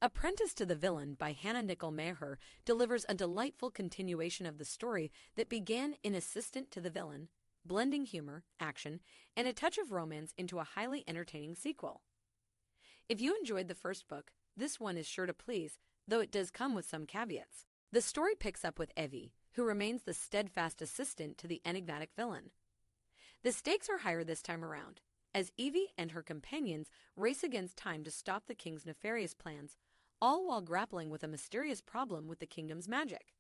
Apprentice to the Villain by Hannah Nicole Maehrer delivers a delightful continuation of the story that began in Assistant to the Villain, blending humor, action, and a touch of romance into a highly entertaining sequel. If you enjoyed the first book, this one is sure to please, though it does come with some caveats. The story picks up with Evie, who remains the steadfast assistant to the enigmatic villain. The stakes are higher this time around, as Evie and her companions race against time to stop the king's nefarious plans, all while grappling with a mysterious problem with the kingdom's magic.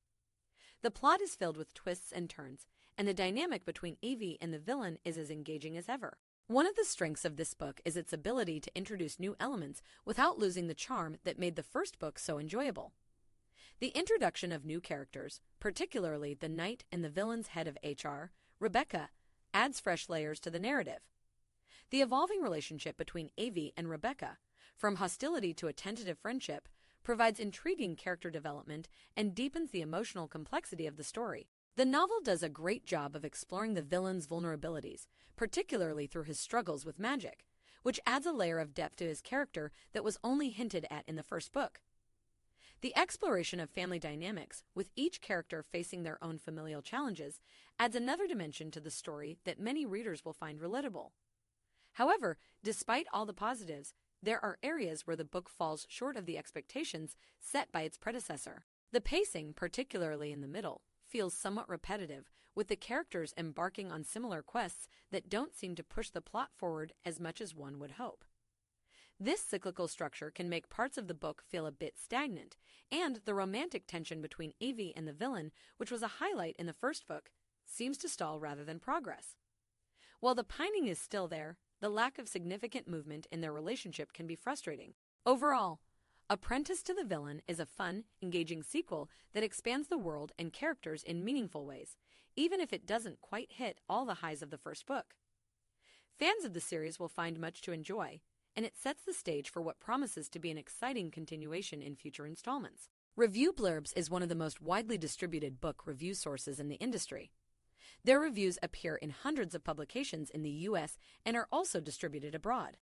The plot is filled with twists and turns, and the dynamic between Evie and the villain is as engaging as ever. One of the strengths of this book is its ability to introduce new elements without losing the charm that made the first book so enjoyable. The introduction of new characters, particularly the knight and the villain's head of HR, Rebecca, adds fresh layers to the narrative. The evolving relationship between Evie and Rebecca, from hostility to a tentative friendship, provides intriguing character development and deepens the emotional complexity of the story. The novel does a great job of exploring the villain's vulnerabilities, particularly through his struggles with magic, which adds a layer of depth to his character that was only hinted at in the first book. The exploration of family dynamics, with each character facing their own familial challenges, adds another dimension to the story that many readers will find relatable. However, despite all the positives, there are areas where the book falls short of the expectations set by its predecessor. The pacing, particularly in the middle, feels somewhat repetitive, with the characters embarking on similar quests that don't seem to push the plot forward as much as one would hope. This cyclical structure can make parts of the book feel a bit stagnant, and the romantic tension between Evie and the villain, which was a highlight in the first book, seems to stall rather than progress. While the pining is still there, the lack of significant movement in their relationship can be frustrating. Overall, Apprentice to the Villain is a fun, engaging sequel that expands the world and characters in meaningful ways, even if it doesn't quite hit all the highs of the first book. Fans of the series will find much to enjoy, and it sets the stage for what promises to be an exciting continuation in future installments. Review Blurbs is one of the most widely distributed book review sources in the industry. Their reviews appear in hundreds of publications in the US and are also distributed abroad.